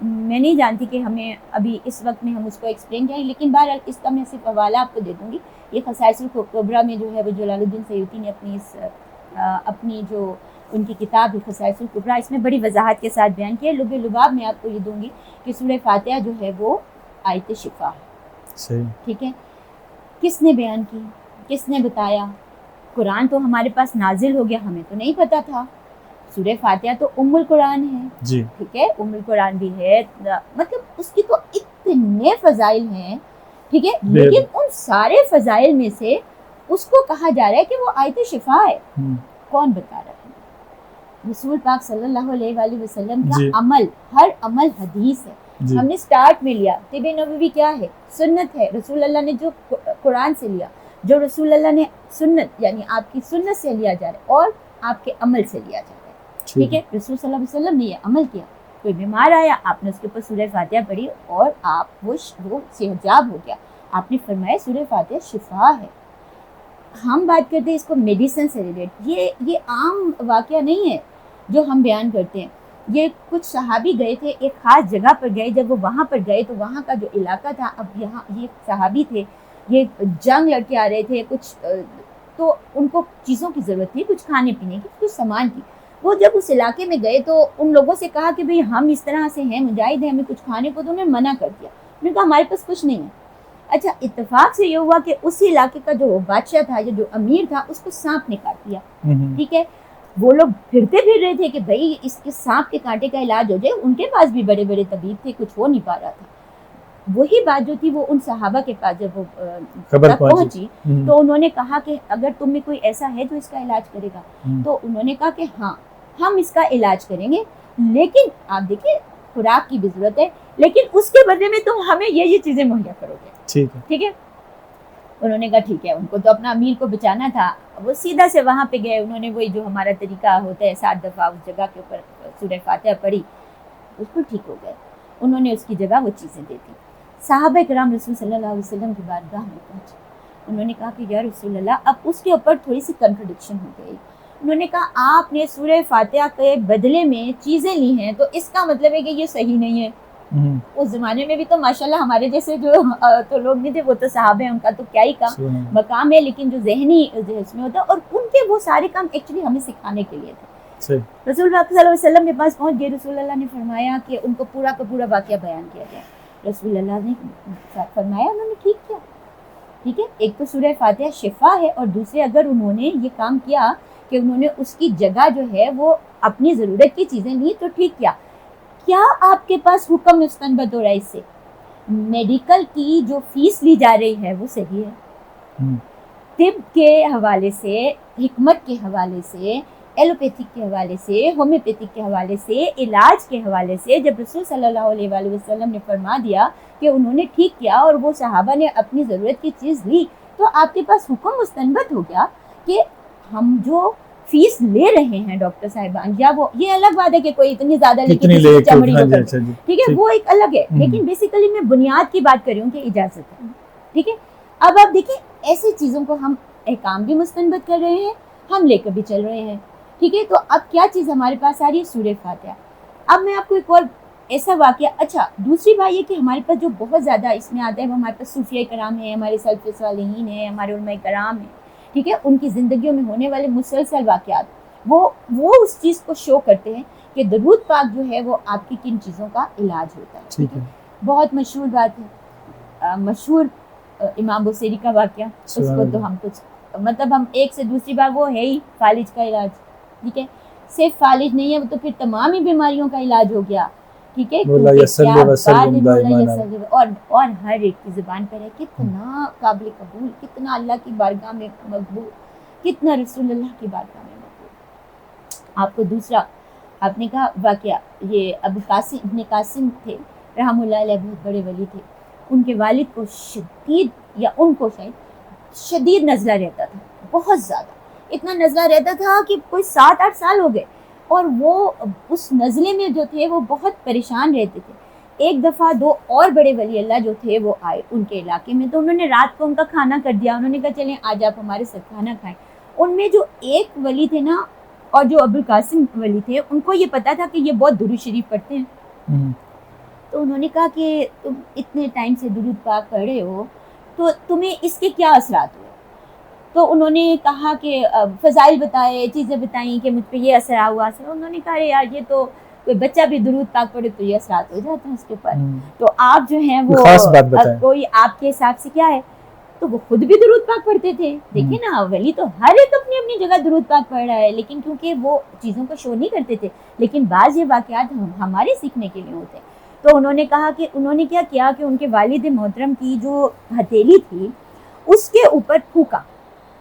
میں نہیں جانتی کہ ہمیں ابھی اس وقت میں ہم اس کو ایکسپلین کریں، لیکن بہرحال اس کا میں صرف حوالہ آپ کو دے دوں گی۔ یہ خصائص الکبریٰ میں جو ہے وہ جلال الدین سیوطی نے اپنی جو ان کی کتاب خصائص الکبریٰ، اس میں بڑی وضاحت کے ساتھ بیان کیا ہے۔ لب لباب میں آپ کو یہ دوں گی کہ سورہ فاتحہ جو ہے وہ آیت شفا ہے، صحیح، ٹھیک ہے۔ کس نے بیان کی، کس نے بتایا؟ قرآن تو ہمارے پاس نازل ہو گیا، ہمیں تو نہیں پتا تھا۔ سورہ فاتحہ تو ام القرآن ہے، جی، ٹھیک ہے، ام القرآن بھی ہے، مطلب اس کی تو اتنے فضائل ہیں، ٹھیک ہے، لیکن ان سارے فضائل میں سے اس کو کہا جا رہا ہے کہ وہ آیت شفا ہے۔ کون بتا رہا ہے؟ رسول پاک صلی اللہ علیہ وآلہ وسلم کا عمل، ہر عمل حدیث ہے۔ ہم نے سٹارٹ میں لیا طب نبوی کیا ہے؟ سنت ہے، رسول اللہ نے جو قرآن سے لیا، جو رسول اللہ نے سنت یعنی آپ کی سنت سے لیا جا رہا ہے اور آپ کے عمل سے لیا جا رہا ہے، ٹھیک ہے۔ رسول صلی اللہ علیہ وسلم نے یہ عمل کیا، کوئی بیمار آیا آپ نے اس کے اوپر سورہ فاتحہ پڑھی اور آپ وہ صحتیاب ہو گیا، آپ نے فرمایا سورہ فاتحہ شفا ہے۔ ہم بات کرتے ہیں اس کو میڈیسن سے ریلیٹ، یہ عام واقعہ نہیں ہے جو ہم بیان کرتے ہیں۔ یہ کچھ صحابی گئے تھے، ایک خاص جگہ پر گئے، جب وہ وہاں پر گئے تو وہاں کا جو علاقہ تھا، اب یہاں یہ صحابی تھے، یہ جنگ لڑ کے آ رہے تھے، کچھ تو ان کو چیزوں کی ضرورت تھی، کچھ کھانے پینے کی، کچھ سامان کی۔ وہ جب اس علاقے میں گئے تو ان لوگوں سے کہا کہ بھئی ہم اس طرح سے ہیں، مجاہد ہیں، ہمیں کچھ کھانے کو، تو انہوں نے منع کر دیا، انہوں نے کہا ہمارے پاس کچھ نہیں ہے۔ اچھا، اتفاق سے یہ ہوا کہ اسی علاقے کا جو بادشاہ تھا یا جو امیر تھا، اس کو سانپ نے کاٹ لیا، ٹھیک ہے۔ وہ لوگ پھرتے پھر رہے تھے کہ بھئی اس کے سانپ کے کانٹے کا علاج ہو جائے، ان کے پاس بھی بڑے بڑے طبیب تھے، کچھ ہو نہیں پا رہا تھا۔ وہی بات جو تھی وہ ان صحابہ کے پاس جب وہ پہنچی تو انہوں نے کہا کہ اگر تم میں کوئی ایسا ہے تو اس کا علاج کرے گا، تو انہوں نے کہا کہ ہاں ہم اس کا علاج کریں گے، لیکن آپ دیکھیں خوراک کی بھی ضرورت ہے، لیکن اس کے بدلے میں تم ہمیں یہ چیزیں مہیا کرو گے، ٹھیک ہے۔ انہوں نے کہا ٹھیک ہے، ان کو تو اپنا امیر کو بچانا تھا، وہ سیدھا سے وہاں پہ گئے، انہوں نے وہی جو ہمارا طریقہ ہوتا ہے 7 دفعہ اس جگہ کے اوپر سورہ فاتحہ پڑھی، بالکل ٹھیک ہو گئے، انہوں نے اس کی جگہ وہ چیزیں دے دی۔ صحابہ کرام رسول صلی اللہ علیہ وسلم کی بارگاہ میں پہنچے، انہوں نے کہا کہ یا رسول اللہ، اب اس کے اوپر تھوڑی سی کنٹرڈکشن ہو گئی۔ انہوں نے کہا آپ نے سورہ فاتحہ کے بدلے میں چیزیں لی ہیں، تو اس کا مطلب ہے کہ یہ صحیح نہیں ہے۔ اس زمانے میں بھی تو ماشاءاللہ ہمارے جیسے جو تو لوگ نہیں تھے، وہ تو صحابہ ہیں، ان کا تو کیا ہی مقام ہے، لیکن جو ذہنی اس میں ہوتا ہے، اور ان کے وہ سارے کام ایکچولی ہمیں سکھانے کے لیے تھے۔ رسول اللہ صلی اللہ علیہ وسلم کے پاس پہنچ گئے، رسول اللہ نے فرمایا کہ ان کو پورا کا پورا واقعہ بیان کیا گیا۔ رسول اللہ نے فرمایا انہوں نے ٹھیک کیا. ٹھیک ہے, ایک تو سورہ فاتحہ شفا ہے, اور دوسرے اگر انہوں نے یہ کام کیا کہ انہوں نے اس کی جگہ جو ہے وہ اپنی ضرورت کی چیزیں لی تو ٹھیک کیا. کیا آپ کے پاس حکم مستنبت ہو رہا ہے اس سے؟ میڈیکل کی جو فیس لی جا رہی ہے وہ صحیح ہے, طب کے حوالے سے, حکمت کے حوالے سے, ایلوپیتھک کے حوالے سے, ہومیوپیتھک کے حوالے سے, علاج کے حوالے سے, جب رسول صلی اللہ علیہ وآلہ وسلم نے فرما دیا کہ انہوں نے ٹھیک کیا اور وہ صحابہ نے اپنی ضرورت کی چیز لی, تو آپ کے پاس حکم مستنبت ہو گیا کہ ہم جو فیس لے رہے ہیں ڈاکٹر صاحبان, یا وہ یہ الگ بات ہے کہ کوئی اتنی زیادہ لے کے چمڑی کو کرے, ٹھیک ہے, وہ ایک الگ ہے, لیکن بیسیکلی میں بنیاد کی بات کر رہی ہوں کہ اجازت ہے. ٹھیک ہے, اب آپ دیکھیں ایسی چیزوں کو ہم احکام بھی مستنبت کر رہے ہیں, ہم لے کر بھی چل رہے ہیں. ٹھیک ہے, تو اب کیا چیز ہمارے پاس آ رہی ہے؟ سورہ فاتحہ. اب میں آپ کو ایک اور ایسا واقعہ, اچھا دوسری بات یہ کہ ہمارے پاس جو بہت زیادہ اس میں آتا ہے وہ ہمارے پاس صوفیہ کرام ہیں, ہمارے سلف صالحین ہیں, ہمارے علماء کرام ہیں. ٹھیک ہے, ان کی زندگیوں میں ہونے والے مسلسل واقعات وہ اس چیز کو شو کرتے ہیں کہ درود پاک جو ہے وہ آپ کی کن چیزوں کا علاج ہوتا ہے. ٹھیک ہے, بہت مشہور بات ہے, مشہور امام بصیری کا واقعہ, اس کو تو ہم کچھ مطلب ہم ایک سے دوسری بار, وہ ہے ہی فالج کا علاج. ٹھیک ہے, صرف فالج نہیں ہے وہ تو پھر تمام ہی بیماریوں کا علاج ہو گیا. ٹھیک ہے, اور ہر ایک کی زبان پر ہے کتنا قابل قبول, کتنا اللہ کی بارگاہ میں مقبول, کتنا رسول اللہ کی بارگاہ میں مقبول. آپ کو دوسرا آپ نے کہا واقعہ, یہ ابو قاسم ابن قاسم تھے رحم اللہ علیہ, بہت بڑے ولی تھے. ان کے والد کو شدید, یا ان کو شدید نزلہ رہتا تھا, بہت زیادہ, اتنا نزلہ رہتا تھا کہ کوئی 7-8 سال ہو گئے, اور وہ اس نزلے میں جو تھے وہ بہت پریشان رہتے تھے. ایک دفعہ 2 اور بڑے ولی اللہ جو تھے وہ آئے ان کے علاقے میں, تو انہوں نے رات کو ان کا کھانا کر دیا. انہوں نے کہا چلیں آج آپ ہمارے ساتھ کھانا کھائیں. ان میں جو ایک ولی تھے نا, اور جو ابو القاسم ولی تھے, ان کو یہ پتا تھا کہ یہ بہت درود شریف پڑھتے ہیں. تو انہوں نے کہا کہ تم اتنے ٹائم سے درود پاک پڑھ رہے ہو, تو تمہیں اس کے کیا اثرات ہوئے؟ تو انہوں نے کہا کہ فضائل بتائے, چیزیں بتائیں کہ مجھ پہ یہ اثر ہوا. انہوں نے کہا یار یہ تو کوئی بچہ بھی درود پاک پڑھے تو یہ اثرات ہو جاتے ہیں اس کے اوپر, تو آپ جو ہیں وہ کوئی آپ کے حساب سے کیا ہے؟ تو وہ خود بھی درود پاک پڑھتے تھے. دیکھیں نا, ولی تو ہر ایک اپنی اپنی جگہ درود پاک پڑھ رہا ہے, لیکن کیونکہ وہ چیزوں کو شو نہیں کرتے تھے, لیکن بعض یہ واقعات ہمارے سیکھنے کے لیے ہوتے ہیں. تو انہوں نے کہا کہ انہوں نے کیا کیا کہ ان کے والد محترم کی جو ہتھیلی تھی اس کے اوپر پھونکا.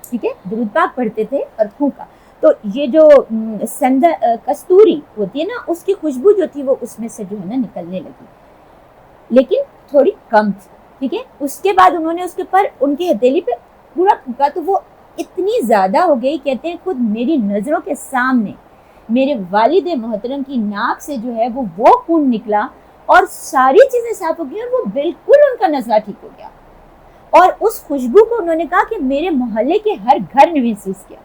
ٹھیک ہے, درود پاک پڑھتے تھے اور پھونکا, تو یہ جو کستوری ہوتی ہے نا, اس کی خوشبو جو تھی وہ اس میں سے جو ہے نا نکلنے لگی, لیکن تھوڑی کم تھی. ٹھیک ہے, اس کے بعد انہوں نے اس کے پر ان کی ہتھیلی پہ پورا پھونکا, تو وہ اتنی زیادہ ہو گئی, کہتے ہیں خود میری نظروں کے سامنے میرے والد محترم کی ناک سے جو ہے وہ خون نکلا, اور ساری چیزیں صاف ہو گئی, اور وہ بالکل ان کا نزلہ ٹھیک ہو گیا. اور اس خوشبو کو انہوں نے کہا کہ میرے محلے کے ہر گھر نے محسوس کیا.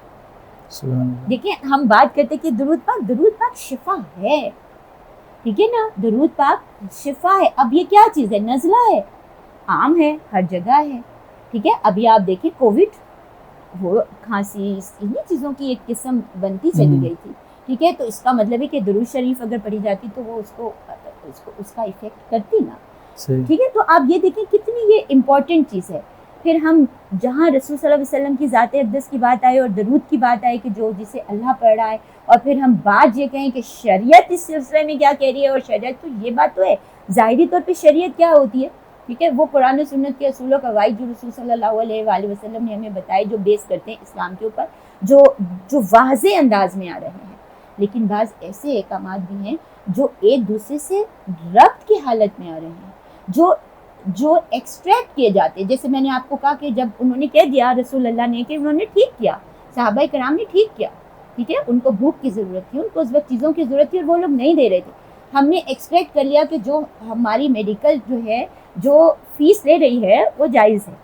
دیکھیں, ہم بات کرتے کہ درود پاک شفا ہے. ٹھیک ہے نا, درود پاک شفا ہے. اب یہ کیا چیز ہے؟ نزلہ ہے, عام ہے, ہر جگہ ہے. ٹھیک ہے, ابھی آپ دیکھیں کووڈ, وہ کھانسی, انہی چیزوں کی ایک قسم بنتی چلی گئی تھی. ٹھیک ہے, تو اس کا مطلب ہے کہ درود شریف اگر پڑھی جاتی تو وہ اس کا ایفیکٹ کرتی نا. ٹھیک ہے, تو آپ یہ دیکھیں کتنی یہ امپورٹنٹ چیز ہے. پھر ہم جہاں رسول صلی اللہ علیہ وسلم کی ذات اقدس کی بات آئے اور درود کی بات آئے کہ جو جسے اللہ پڑھ رہا ہے, اور پھر ہم بات یہ کہیں کہ شریعت اس سلسلے میں کیا کہہ رہی ہے, اور شریعت تو یہ بات تو ہے ظاہری طور پہ شریعت کیا ہوتی ہے. ٹھیک ہے, وہ قرآن و سنت کے اصول و قواعد جو رسول صلی اللہ علیہ وآلہ وسلم نے ہمیں بتائے, جو بیس کرتے ہیں اسلام کے اوپر, جو واضح انداز میں آ رہے ہیں. لیکن بعض ایسے احکامات بھی ہیں جو ایک دوسرے سے ربط کی حالت میں آ رہے ہیں, جو ایکسٹریکٹ کیے جاتے ہیں. جیسے میں نے آپ کو کہا کہ جب انہوں نے کہہ دیا رسول اللہ نے کہ انہوں نے ٹھیک کیا, صحابہ کرام نے ٹھیک کیا. ٹھیک ہے, ان کو بھوک کی ضرورت تھی, ان کو اس وقت چیزوں کی ضرورت تھی, اور وہ لوگ نہیں دے رہے تھے. ہم نے ایکسٹریکٹ کر لیا کہ جو ہماری میڈیکل جو ہے جو فیس لے رہی ہے وہ جائز ہے.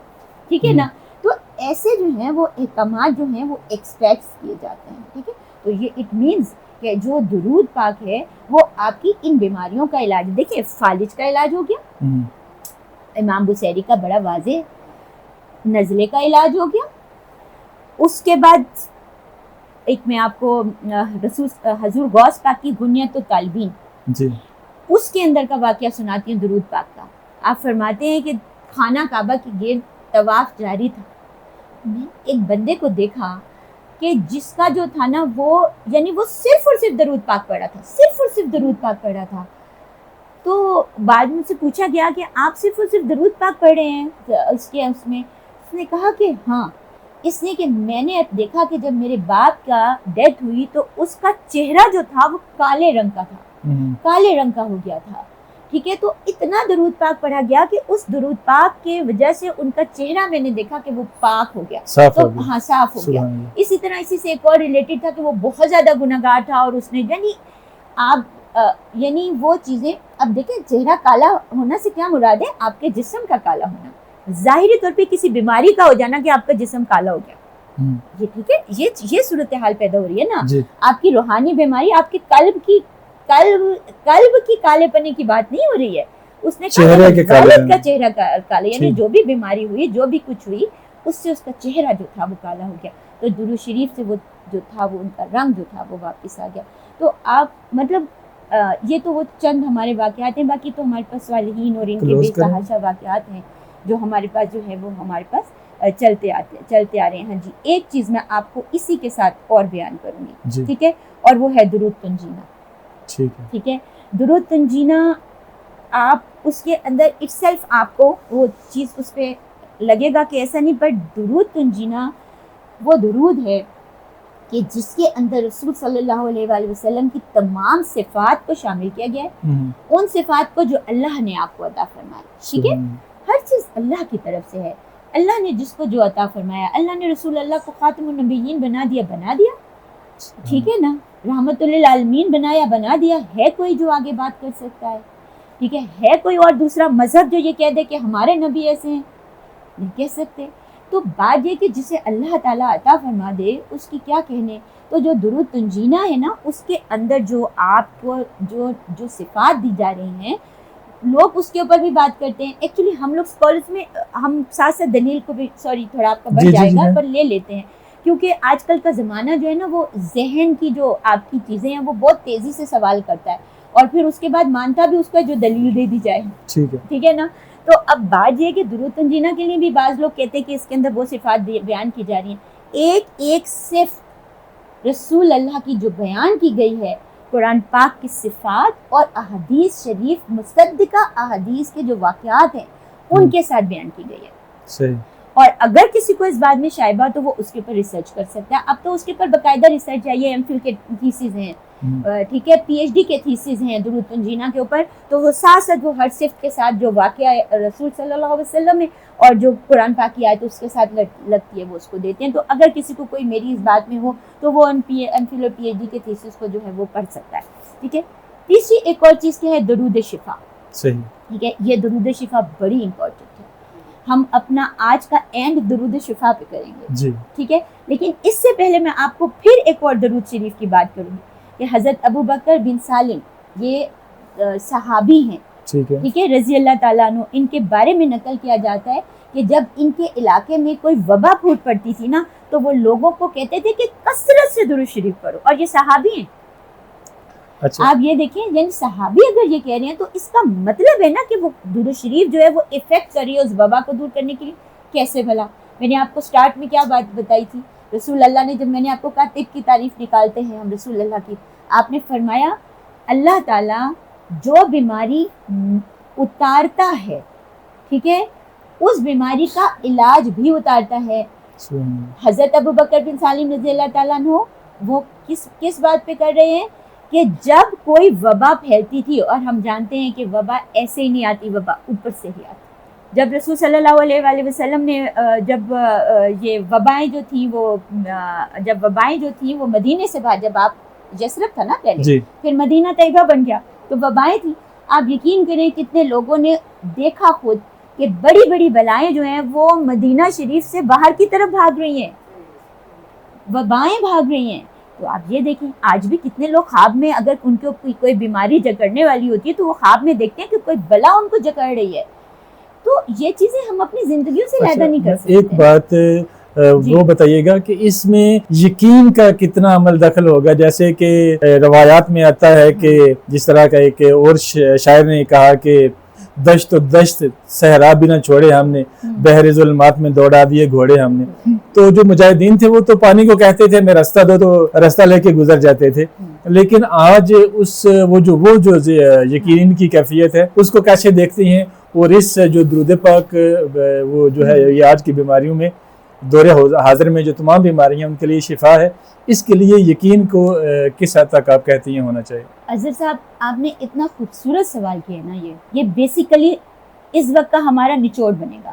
ٹھیک ہے نا, تو ایسے جو ہیں وہ احکامات جو ہیں وہ ایکسٹریکٹ کیے جاتے ہیں. ٹھیک ہے, تو یہ اٹ مینس کہ جو درود پاک ہے وہ آپ کی ان بیماریوں کا علاج. دیکھیں, فالج کا علاج ہو گیا, امام بصیری کا بڑا واضح نزلے کا علاج ہو گیا. اس کے بعد ایک میں آپ کو حضور غوث پاک کی غنیت و طالبین, اس کے اندر کا واقعہ سناتی ہوں درود پاک کا. آپ فرماتے ہیں کہ خانہ کعبہ کے گرد طواف جاری تھا. میں ایک بندے کو دیکھا کہ جس کا جو تھا نا وہ یعنی وہ صرف اور صرف درود پاک پڑھا تھا, صرف اور صرف درود پاک پڑھا تھا. تو بعد میں سے پوچھا گیا کہ آپ صرف اور صرف درود پاک پڑھ رہے ہیں اس میں. اس نے کہا کہ ہاں, اس لیے کہ میں نے دیکھا کہ جب میرے باپ کا ڈیتھ ہوئی تو اس کا چہرہ جو تھا وہ کالے رنگ کا تھا, کالے رنگ کا ہو گیا تھا. ٹھیک ہے, تو اتنا درود پاک پڑھا گیا کہ اس درود پاک کی وجہ سے ان کا چہرہ میں نے دیکھا کہ وہ پاک ہو گیا, تو ہاں صاف ہو گیا. اسی طرح اسی سے ایک اور ریلیٹڈ تھا کہ وہ بہت زیادہ گناہگار تھا اور اس نے یعنی آپ یعنی وہ چیزیں. اب دیکھیں چہرہ کالا ہونا سے کیا مراد ہے, آپ کے جسم کا کالا ہونا. ظاہری طور پہ کسی بیماری کا ہو جانا کہ آپ کا جسم کالا ہو گیا, یہ ٹھیک ہے, یہ صورتحال پیدا ہو رہی ہے نا. آپ کی روحانی بیماری آپ کے قلب کی کالے پنے کی بات نہیں ہو رہی ہے. اس نے کہا چہرہ کالا, یعنی جو بھی بیماری ہوئی, جو بھی کچھ ہوئی, اس سے اس کا چہرہ جو تھا وہ کالا ہو گیا. تو درود شریف سے وہ جو تھا وہ ان کا رنگ جو تھا وہ واپس آ گیا. تو آپ مطلب یہ تو وہ چند ہمارے واقعات ہیں, باقی تو ہمارے پاس صالحین اور ان کے بے تحاشا واقعات ہیں جو ہمارے پاس جو ہے وہ ہمارے پاس چلتے آ رہے ہیں. ہاں جی, ایک چیز میں آپ کو اسی کے ساتھ اور بیان کروں گی, ٹھیک ہے, اور وہ ہے درود تنجینہ. ٹھیک ہے, درود تنجینہ آپ اس کے اندر اٹ سیلف آپ کو وہ چیز اس پہ لگے گا کہ ایسا نہیں, پر درود تنجینہ وہ درود ہے کہ جس کے اندر رسول صلی اللہ علیہ وآلہ وسلم کی تمام صفات کو شامل کیا گیا ہے, ان صفات کو جو اللہ نے آپ کو عطا فرمایا. ٹھیک ہے, ہر چیز اللہ کی طرف سے ہے. اللہ نے جس کو جو عطا فرمایا, اللہ نے رسول اللہ کو خاتم النبیین بنا دیا. ٹھیک ہے نا, رحمت للعالمین بنا دیا. ہے کوئی جو آگے بات کر سکتا ہے؟ ٹھیک ہے کوئی اور دوسرا مذہب جو یہ کہہ دے کہ ہمارے نبی ایسے ہیں؟ نہیں کہہ سکتے. تو بات یہ کہ جسے اللہ تعالیٰ عطا فرما دے اس کی کیا کہنے. تو جو درود تنجینہ ہے نا, اس کے اندر جو آپ کو جو صفات دی جا رہی ہیں, لوگ اس کے اوپر بھی بات کرتے ہیں. ایکچولی ہم لوگ اسکالرس میں ہم ساتھ ساتھ دلیل کو بھی تھوڑا آپ کا بڑھ جائے گا پر لے لیتے ہیں, کیونکہ آج کل کا زمانہ جو ہے نا وہ ذہن کی جو آپ کی چیزیں ہیں وہ بہت تیزی سے سوال کرتا ہے اور پھر اس کے بعد مانتا بھی اس کا جو دلیل دے دی جائے. ٹھیک ہے نا. تو اب بات یہ کہ درود تنجینہ کے لیے بھی بعض لوگ کہتے ہیں کہ اس کے اندر وہ صفات بیان کی جا رہی ہیں. ایک صرف رسول اللہ کی جو بیان کی گئی ہے, قرآن پاک کی صفات اور احادیث شریف مصدقہ احادیث کے جو واقعات ہیں ان کے ساتھ بیان کی گئی ہے. صحیح. اور اگر کسی کو اس بات میں شائبہ تو وہ اس کے اوپر ریسرچ کر سکتا ہے. اب تو اس کے اوپر باقاعدہ ریسرچ ہے, یہ ایم فل کے تھیسز ہیں, ٹھیک ہے, پی ایچ ڈی کے تھیسز ہیں درود تنجینہ کے اوپر. تو وہ ساتھ ساتھ وہ ہر صفت کے ساتھ جو واقعہ رسول صلی اللہ علیہ وسلم میں اور جو قرآن پاک کی آیت اس کے ساتھ لگتی ہے وہ اس کو دیتے ہیں. تو اگر کسی کو کوئی میری اس بات میں ہو تو وہ ایم فل اور پی ایچ ڈی کے تھیسز کو جو ہے وہ پڑھ سکتا ہے. ٹھیک ہے. تیسری ایک اور چیز کیا ہے, درود شفا. صحیح. ٹھیک ہے, یہ درود شفا بڑی امپورٹنٹ ہے. ہم اپنا آج کا اینڈ درود شفا پہ کریں گے. ٹھیک ہے, لیکن اس سے پہلے میں آپ کو پھر ایک اور درود شریف کی بات کروں گی کہ حضرت ابو بکر بن سالم, یہ صحابی ہیں, ٹھیک ہے, رضی اللہ تعالیٰ عنہ. ان کے بارے میں نقل کیا جاتا ہے کہ جب ان کے علاقے میں کوئی وبا پھوٹ پڑتی تھی نا تو وہ لوگوں کو کہتے تھے کہ کثرت سے درود شریف پڑھو, اور یہ صحابی ہیں. اچھا. آپ یہ دیکھیں, یعنی صحابی اگر یہ کہہ رہے ہیں تو اس کا مطلب ہے نا کہ وہ درود شریف جو ہے وہ افیکٹ کر رہی ہے اس وبا کو دور کرنے کے لیے. کیسے بھلا؟ میں نے آپ کو سٹارٹ میں کیا بات بتائی تھی, رسول اللہ نے جب میں نے آپ کو کہا طب کی تعریف نکالتے ہیں ہم رسول اللہ کی, آپ نے فرمایا اللہ تعالیٰ جو بیماری اتارتا ہے, ٹھیک ہے, اس بیماری کا علاج بھی اتارتا ہے. حضرت ابو بکر بن سالم رضی اللہ تعالیٰ عنہ وہ کس بات پہ کر رہے ہیں کہ جب کوئی وبا پھیلتی تھی, اور ہم جانتے ہیں کہ وبا ایسے ہی نہیں آتی, وبا اوپر سے ہی آتی. جب رسول صلی اللہ علیہ وآلہ وسلم نے جب یہ وبائیں جو تھیں وہ مدینے سے باہر, جب آپ یثرب تھا نا پہلے, پھر مدینہ طیبہ بن گیا, تو وبائیں تھیں. آپ یقین کریں کتنے لوگوں نے دیکھا خود کہ بڑی بڑی بلائیں جو ہیں وہ مدینہ شریف سے باہر کی طرف بھاگ رہی ہیں, وبائیں بھاگ رہی ہیں. تو آپ یہ دیکھیں آج بھی کتنے لوگ خواب میں اگر ان کو کوئی بیماری جکڑنے والی ہوتی ہے تو وہ خواب میں دیکھتے ہیں کہ کوئی بلا ان کو جکڑ رہی ہے. تو یہ چیزیں ہم اپنی زندگیوں سے علیحدہ نہیں کر سکتے. ایک بات وہ بتائیے گا کہ اس میں یقین کا کتنا عمل دخل ہوگا, جیسے کہ روایات میں آتا ہے کہ جس طرح کا ایک اور شاعر نے کہا کہ دشت و دشت صحرا بھی نہ چھوڑے ہم نے, بحر ظلمات میں دوڑا دیے گھوڑے ہم نے. تو جو مجاہدین تھے وہ تو پانی کو کہتے تھے میں رستہ دو تو رستہ لے کے گزر جاتے تھے, لیکن آج وہ جو یقین کی کیفیت ہے اس کو کیسے دیکھتے ہیں, اور اس جو درود پاک وہ جو ہے یہ آج کی بیماریوں میں دور حاضر میں جو تمام بیماریاں ان کے لیے شفا ہے, اس کے لیے یقین کو کس حد تک آپ کہتے ہیں ہونا چاہیے؟ اظہر صاحب آپ نے اتنا خوبصورت سوال کیا ہے نا, یہ بیسیکلی اس وقت کا ہمارا نچوڑ بنے گا.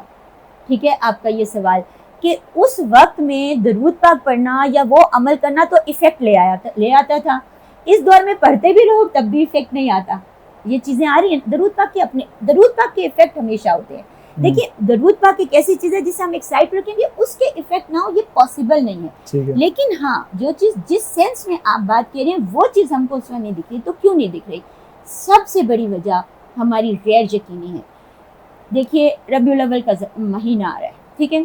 ٹھیک ہے, آپ کا یہ سوال کہ اس وقت میں درود پاک پڑھنا یا وہ عمل کرنا تو ایفیکٹ لے آتا تھا, اس دور میں پڑھتے بھی رہو تب بھی ایفیکٹ نہیں آتا. یہ چیزیں آ رہی ہیں, درود پاک کے ایفیکٹ ہمیشہ ہوتے ہیں. دیکھیے درود پاک ایک ایسی چیز ہے جسے ہم ایک سائڈ رکھیں گے, اس کے ایفیکٹ نہ ہو یہ پاسبل نہیں ہے. لیکن ہاں جو چیز جس سینس میں آپ بات کر رہے ہیں وہ چیز ہم کو اس میں نہیں دکھ رہی. تو کیوں نہیں دکھ رہی؟ سب سے بڑی وجہ ہماری غیر یقینی ہے. دیکھیے ربیع الاول کا مہینہ آ رہا ہے, ٹھیک ہے,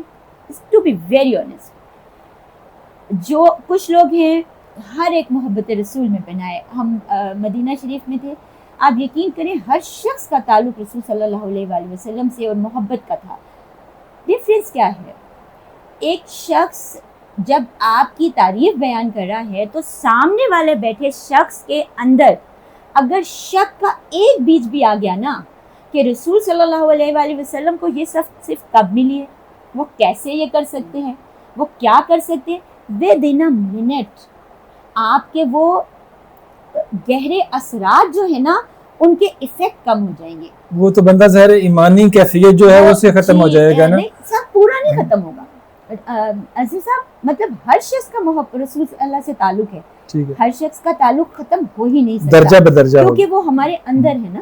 ٹو بی ویری آنیسٹ, جو کچھ لوگ ہیں ہر ایک محبت رسول میں بنائے. ہم مدینہ شریف میں تھے, آپ یقین کریں ہر شخص کا تعلق رسول صلی اللہ علیہ وآلہ وسلم سے اور محبت کا تھا. ڈفرینس کیا ہے؟ ایک شخص جب آپ کی تعریف بیان کر رہا ہے تو سامنے والے بیٹھے شخص کے اندر اگر شک کا ایک بیج بھی آ گیا نا کہ رسول صلی اللہ علیہ وآلہ وسلم کو یہ صرف کب ملی ہے, وہ کیسے یہ کر سکتے ہیں, وہ کیا کر سکتے ہیں, ود ان اے منٹ آپ کے وہ گہرے اثرات جو ہے نا ان کے ایفیکٹ کم ہو جائیں گے. وہ تو بندہ ظاہر ایمانی کیفیت جو ہے وہ سے ختم ہو جائے گا نا, سب پورا نہیں ختم ہوگا. عزیز صاحب مطلب ہر شخص کا محبت رسول اللہ سے تعلق ہے, ہر شخص کا تعلق ختم ہو ہی نہیں سکتا درجہ بدرجہ, کیونکہ وہ ہمارے اندر ہے نا,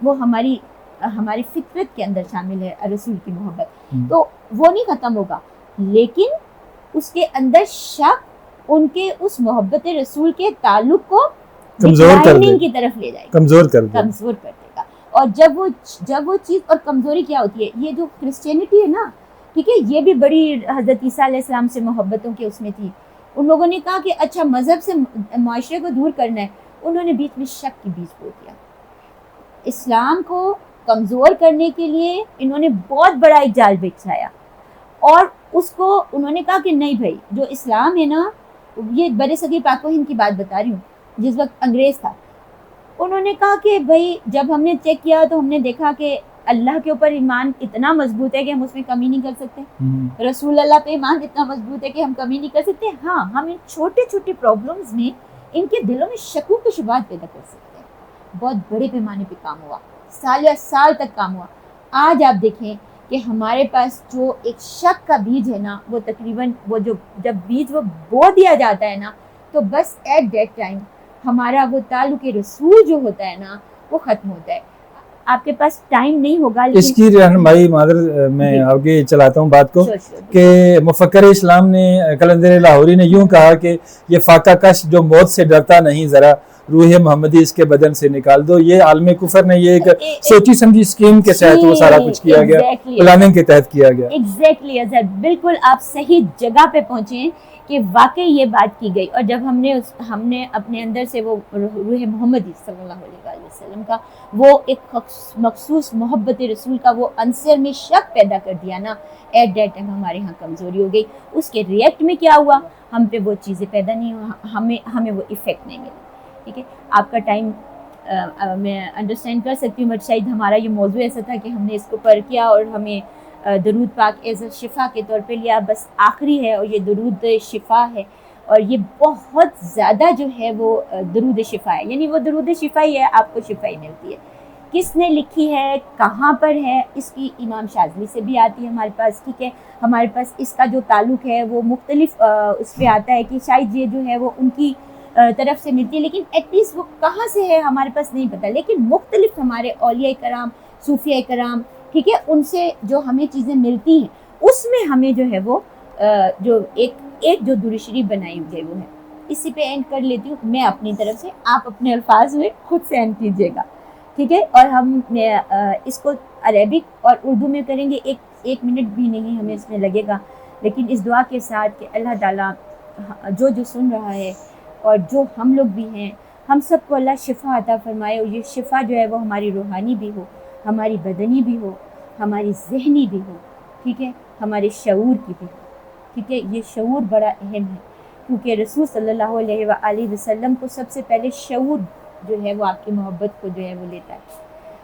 وہ ہماری فطرت کے اندر شامل ہے رسول کی محبت, تو وہ نہیں ختم ہوگا. لیکن اس کے اندر شک ان کے اس محبت رسول کے تعلق کو کمزور کر دے کی طرف لے جائے گا, کمزور کر دے گا. اور جب وہ چیز, اور کمزوری کیا ہوتی ہے, یہ جو کرسچینٹی ہے نا, ٹھیک ہے, یہ بھی بڑی حضرت عیسیٰ علیہ السلام سے محبتوں کے اس میں تھی. ان لوگوں نے کہا کہ اچھا مذہب سے معاشرے کو دور کرنا ہے, انہوں نے بیچ میں شک کی بیج بو دیا. اسلام کو کمزور کرنے کے لیے انہوں نے بہت بڑا ایک جال بچھایا, اور اس کو انہوں نے کہا کہ نہیں بھائی جو اسلام ہے نا, یہ برِ صغیر پاک و ہند کی بات بتا رہی ہوں, جس وقت انگریز تھا, انہوں نے کہا کہ بھائی جب ہم نے چیک کیا تو ہم نے دیکھا کہ اللہ کے اوپر ایمان اتنا مضبوط ہے کہ ہم اس میں کمی نہیں کر سکتے, رسول اللہ پہ ایمان اتنا مضبوط ہے کہ ہم کمی نہیں کر سکتے. ہاں ہم ان چھوٹے چھوٹے پرابلمز میں ان کے دلوں میں شکوک و شبہات پیدا کر سکتے ہیں. بہت بڑے پیمانے پہ کام ہوا, سال یا سال تک کام ہوا. آج آپ دیکھیں کہ ہمارے پاس جو ایک شک کا بیج ہے نا, وہ تقریباً وہ جب بیج وہ بو دیا جاتا ہے نا, تو بس ایٹ دیٹ ٹائم ہمارا وہ تعلق رسول جو ہوتا ہے نا وہ ختم ہوتا ہے. آپ کے پاس ٹائم نہیں ہوگا. اس کی رہنمائی معذرت میں آگے چلاتا ہوں بات کو, کہ مفکر اسلام نے قلندر لاہوری نے یوں کہا کہ یہ فاقہ کش جو موت سے ڈرتا نہیں, ذرا روح محمدی اس کے بدن سے نکال دو. یہ عالم کفر نے یہ ایک سوچی سمجھی اسکیم کے تحت وہ سارا کچھ کیا گیا, پلاننگ کے تحت کیا گیا. ایگزیکٹلی اظہر, بالکل آپ صحیح جگہ پہ پہنچے کہ واقعی یہ بات کی گئی. اور جب ہم نے اپنے اندر سے وہ روح محمدی صلی اللہ علیہ وسلم کا وہ ایک مخصوص محبت رسول کا وہ عنصر میں شک پیدا کر دیا نا, ایٹ دیٹ ٹائم ہمارے ہاں کمزوری ہو گئی. اس کے ریئیکٹ میں کیا ہوا, ہم پہ وہ چیزیں پیدا نہیں ہوئی, ہمیں وہ ایفیکٹ نہیں ملی. ٹھیک ہے, آپ کا ٹائم میں انڈرسٹینڈ کر سکتی ہوں, بٹ شاید ہمارا یہ موضوع ایسا تھا کہ ہم نے اس کو پر کیا اور ہمیں درود پاک ایز اے شفا کے طور پہ لیا. بس آخری ہے اور یہ درود شفا ہے, اور یہ بہت زیادہ جو ہے وہ درود شفا ہے, یعنی وہ درود شفا ہی ہے, آپ کو شفا ہی ملتی ہے. کس نے لکھی ہے, کہاں پر ہے, اس کی امام شاذلی سے بھی آتی ہے ہمارے پاس. ٹھیک ہے, ہمارے پاس اس کا جو تعلق ہے وہ مختلف اس پہ آتا ہے کہ شاید یہ جو ہے وہ ان کی طرف سے ملتی ہے, لیکن ایٹ لیسٹ وہ کہاں سے ہے ہمارے پاس نہیں پتہ. لیکن مختلف ہمارے اولیاء کرام, صوفیاء کرام, ٹھیک ہے, ان سے جو ہمیں چیزیں ملتی ہیں اس میں ہمیں جو ہے وہ جو ایک جو درود شریف بنائی ہوئی ہے وہ ہے. اسی پہ اینڈ کر لیتی ہوں میں اپنی طرف سے, آپ اپنے الفاظ میں خود سے اینڈ کیجیے گا. ٹھیک ہے, اور ہم اس کو عربک اور اردو میں کریں گے, ایک منٹ بھی نہیں ہمیں اس میں لگے گا, لیکن اس دعا کے ساتھ کہ اللہ تعالیٰ جو سن رہا ہے اور جو ہم لوگ بھی ہیں, ہم سب کو اللہ شفا عطا فرمائے, اور یہ شفا جو ہے وہ ہماری روحانی بھی ہو, ہماری بدنی بھی ہو، ہماری ذہنی بھی ہو، ٹھیک ہے، ہمارے شعور کی بھی ہو، ٹھیک ہے. یہ شعور بڑا اہم ہے، کیونکہ رسول صلی اللہ علیہ وآلہ وسلم کو سب سے پہلے شعور جو ہے وہ آپ کی محبت کو جو ہے وہ لیتا ہے،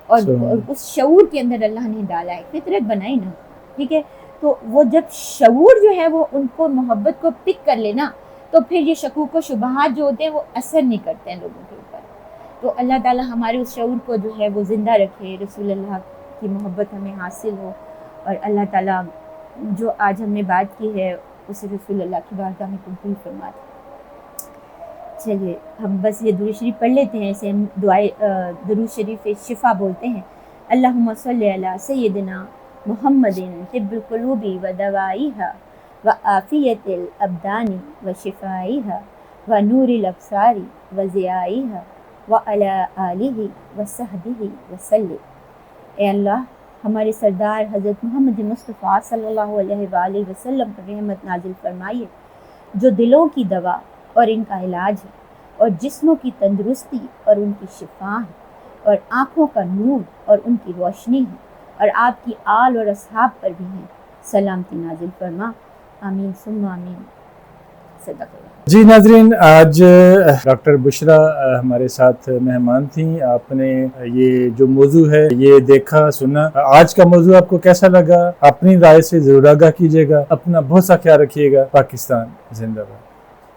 اور اس شعور کے اندر اللہ نے ڈالا ہے، فطرت بنائی نا، ٹھیک ہے. تو وہ جب شعور جو ہے وہ ان کو محبت کو پک کر لینا، تو پھر یہ شکوک و شبہات جو ہوتے ہیں وہ اثر نہیں کرتے ہیں لوگوں کے اوپر. تو اللہ تعالیٰ ہمارے اس شعور کو جو ہے وہ زندہ رکھے، رسول اللہ کی محبت ہمیں حاصل ہو، اور اللہ تعالیٰ جو آج ہم نے بات کی ہے اسے رسول اللہ کی بارگاہ میں قبول فرما دے. چلیے ہم بس یہ درود شریف پڑھ لیتے ہیں، اسے ہم دعائے درود شریف شفا بولتے ہیں. اللہم صلی علی سیدنا محمد طب القلوب و دوائیها و عافیت الابدان و شفائیها و نور الابصار و ضیائیها و علی آلہ و صحبہ وسلم. اے اللہ ہمارے سردار حضرت محمد مصطفیٰ صلی اللہ علیہ وآلہ وسلم پر رحمت نازل فرمائیے، جو دلوں کی دوا اور ان کا علاج ہے، اور جسموں کی تندرستی اور ان کی شفا ہے، اور آنکھوں کا نور اور ان کی روشنی ہے، اور آپ کی آل اور اصحاب پر بھی ہیں. سلامتی نازل فرما. آمین ثم آمین. صدق اللہ. جی ناظرین، آج ڈاکٹر بشرا ہمارے ساتھ مہمان تھیں. آپ نے یہ جو موضوع ہے یہ دیکھا سنا. آج کا موضوع آپ کو کیسا لگا؟ اپنی رائے سے ضرور آگاہ کیجیے گا. اپنا بہت سا خیال رکھیے گا. پاکستان زندہ باد.